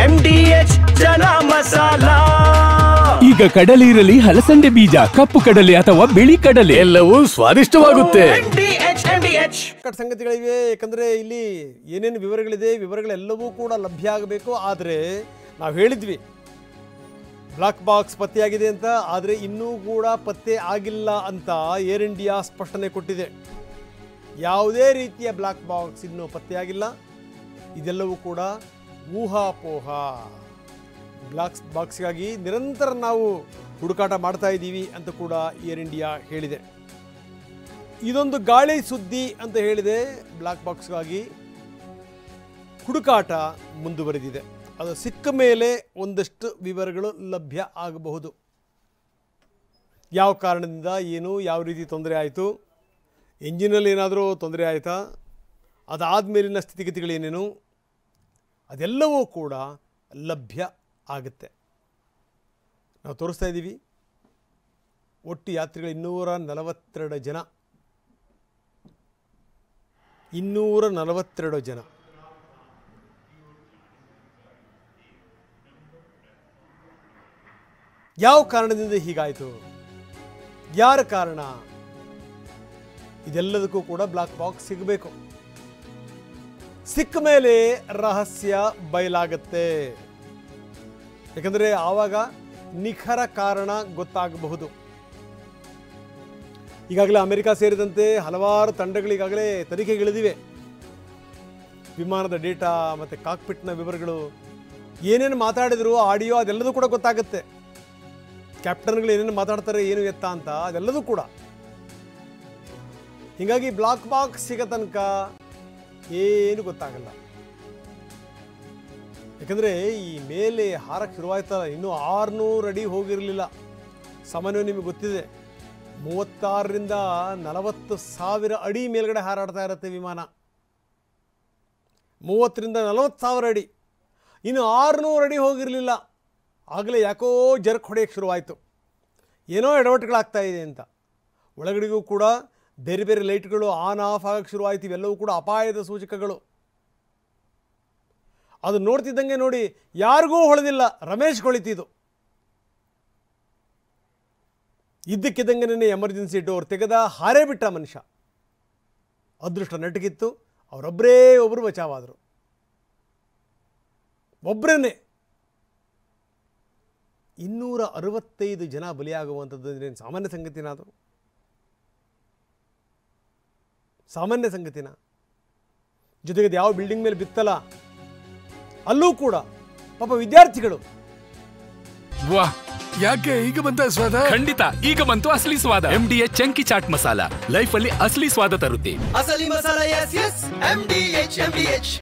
MDH chana masala. ಈಗ ಕಡಲೆ ಇರಲಿ, ಹಲಸಂದೆ ಬೀಜ, ಕಪ್ಪು ಕಡಲೆ ಅಥವಾ ಬಿಳಿ ಕಡಲೆ, ಎಲ್ಲವೂ ಸ್ವಾದಿಷ್ಟವಾಗುತ್ತೆ. ಸಂಗತಿಗಳಿವೆ. ಯಾಕಂದ್ರೆ ಇಲ್ಲಿ ಏನೇನು ವಿವರಗಳಿದೆ, ವಿವರಗಳೆಲ್ಲವೂ ಕೂಡ ಲಭ್ಯ ಆಗಬೇಕು. ಆದರೆ ನಾವು ಹೇಳಿದ್ವಿ ಬ್ಲಾಕ್ ಬಾಕ್ಸ್ ಪತ್ತೆಯಾಗಿದೆ ಅಂತ, ಆದರೆ ಇನ್ನೂ ಕೂಡ ಪತ್ತೆ ಆಗಿಲ್ಲ ಅಂತ ಏರ್ ಇಂಡಿಯಾ ಸ್ಪಷ್ಟನೆ ಕೊಟ್ಟಿದೆ. ಯಾವುದೇ ರೀತಿಯ ಬ್ಲಾಕ್ ಬಾಕ್ಸ್ ಇನ್ನೂ ಪತ್ತೆಯಾಗಿಲ್ಲ. ಇದೆಲ್ಲವೂ ಕೂಡ ಊಹಾಪೋಹ. ಬ್ಲಾಕ್ ಬಾಕ್ಸ್ಗಾಗಿ ನಿರಂತರ ನಾವು ಹುಡುಕಾಟ ಮಾಡ್ತಾ ಇದ್ದೀವಿ ಅಂತ ಕೂಡ ಏರ್ ಇಂಡಿಯಾ ಹೇಳಿದೆ. ಇದೊಂದು ಗಾಳಿ ಸುದ್ದಿ ಅಂತ ಹೇಳಿದೆ. ಬ್ಲಾಕ್ ಬಾಕ್ಸ್ಗಾಗಿ ಹುಡುಕಾಟ ಮುಂದುವರೆದಿದೆ. ಅದು ಸಿಕ್ಕ ಮೇಲೆ ಒಂದಷ್ಟು ವಿವರಗಳು ಲಭ್ಯ ಆಗಬಹುದು. ಯಾವ ಕಾರಣದಿಂದ, ಏನು, ಯಾವ ರೀತಿ ತೊಂದರೆ ಆಯಿತು, ಎಂಜಿನಲ್ಲಿ ಏನಾದರೂ ತೊಂದರೆ ಆಯಿತಾ, ಅದಾದ ಮೇಲಿನ ಸ್ಥಿತಿಗತಿಗಳೇನೇನು, ಅದೆಲ್ಲವೂ ಕೂಡ ಲಭ್ಯ ಆಗುತ್ತೆ. ನಾವು ತೋರಿಸ್ತಾ ಇದ್ದೀವಿ. ಒಟ್ಟು ಯಾತ್ರಿಗಳು 242 ಜನ. 242 ಜನ. ಯಾವ ಕಾರಣದಿಂದ ಹೀಗಾಯಿತು, ಯಾರ ಕಾರಣ, ಇದೆಲ್ಲದಕ್ಕೂ ಕೂಡ ಬ್ಲಾಕ್ ಬಾಕ್ಸ್ ಸಿಗಬೇಕು. ಸಿಕ್ಕ ಮೇಲೆ ರಹಸ್ಯ ಬಯಲಾಗತ್ತೆ. ಯಾಕಂದರೆ ಆವಾಗ ನಿಖರ ಕಾರಣ ಗೊತ್ತಾಗಬಹುದು. ಈಗಾಗಲೇ ಅಮೆರಿಕ ಸೇರಿದಂತೆ ಹಲವಾರು ತಂಡಗಳಿಗಾಗಲೇ ತನಿಖೆಗಿಳಿದಿವೆ. ವಿಮಾನದ ಡೇಟಾ ಮತ್ತು ಕಾಕ್ಪಿಟ್ನ ವಿವರಗಳು, ಏನೇನು ಮಾತಾಡಿದ್ರು, ಆಡಿಯೋ, ಅದೆಲ್ಲದೂ ಕೂಡ ಗೊತ್ತಾಗುತ್ತೆ. ಕ್ಯಾಪ್ಟನ್ಗಳು ಏನೇನು ಮಾತಾಡ್ತಾರೆ, ಏನು ಎತ್ತ ಅಂತ, ಅದೆಲ್ಲದೂ ಕೂಡ. ಹೀಗಾಗಿ ಬ್ಲಾಕ್ ಬಾಕ್ಸ್ ಸಿಗೋ ತನಕ ಏನು ಗೊತ್ತಾಗಲ್ಲ. ಯಾಕಂದರೆ ಈ ಮೇಲೆ ಹಾರಕ್ಕೆ ಶುರುವಾಯ್ತಲ್ಲ, ಇನ್ನೂ 600 ಅಡಿ ಹೋಗಿರಲಿಲ್ಲ. ಸಾಮಾನ್ಯವಾಗಿ ನಿಮಗೆ ಗೊತ್ತಿದೆ, 36ರಿಂದ 40,000 ಅಡಿ ಮೇಲ್ಗಡೆ ಹಾರಾಡ್ತಾ ಇರುತ್ತೆ ವಿಮಾನ. 30ರಿಂದ 40,000 ಅಡಿ. ಇನ್ನು 600 ಅಡಿ ಹೋಗಿರಲಿಲ್ಲ. ಆಗಲೇ ಯಾಕೋ ಜರ್ಕ್ ಹೊಡೆಯೋಕ್ಕೆ ಶುರುವಾಯಿತು. ಏನೋ ಎಡವಟ್ಟುಗಳಾಗ್ತಾ ಇದೆ ಅಂತ. ಒಳಗಡೆಗೂ ಕೂಡ ಬೇರೆ ಬೇರೆ ಲೈಟ್ಗಳು ಆನ್ ಆಫ್ ಆಗಕ್ಕೆ ಶುರುವಾಯಿತು. ಇವೆಲ್ಲವೂ ಕೂಡ ಅಪಾಯದ ಸೂಚಕಗಳು. ಅದು ನೋಡ್ತಿದ್ದಂಗೆ ನೋಡಿ, ಯಾರಿಗೂ ಹೊಳೆದಿಲ್ಲ, ರಮೇಶ್ ಹೊಳಿತಿದ್ದು. ಇದ್ದಕ್ಕಿದ್ದಂಗೆ ನೆನ್ನೆ ಎಮರ್ಜೆನ್ಸಿ ಡೋರ್ ತೆಗೆದ, ಹಾರೇ ಬಿಟ್ಟ ಮನುಷ್ಯ. ಅದೃಷ್ಟ ನೆಟ್ಟಗಿತ್ತು. ಅವರೊಬ್ಬರೇ ಒಬ್ಬರು ಬಚಾವಾದರು. ಒಬ್ಬರನ್ನೇ 265 ಜನ ಬಲಿಯಾಗುವಂಥದ್ದು ಅಂದರೆ ಸಾಮಾನ್ಯ ಸಂಗತಿನ? ಅದು ಸಾಮಾನ್ಯ ಸಂಗತಿನ? ಜೊತೆಗೆ ಯಾವ ಬಿಲ್ಡಿಂಗ್ ಮೇಲೆ ಬಿತ್ತಲ್ಲ, ಅಲ್ಲೂ ಕೂಡ ಪಾಪ ವಿದ್ಯಾರ್ಥಿಗಳು. ವಾಹ್, ಯಾಕೆ ಈಗ ಬಂತ ಸ್ವಾದ? ಖಂಡಿತ ಈಗ ಬಂತು ಅಸಲಿ ಸ್ವಾದ. MDH chunky chaat masala life ಅಲ್ಲಿ ಅಸಲಿ ಸ್ವಾದ ತರುತ್ತೆ. ಅಸಲಿ ಮಸಾಲ, ಎಸ್ ಎಸ್ MDH.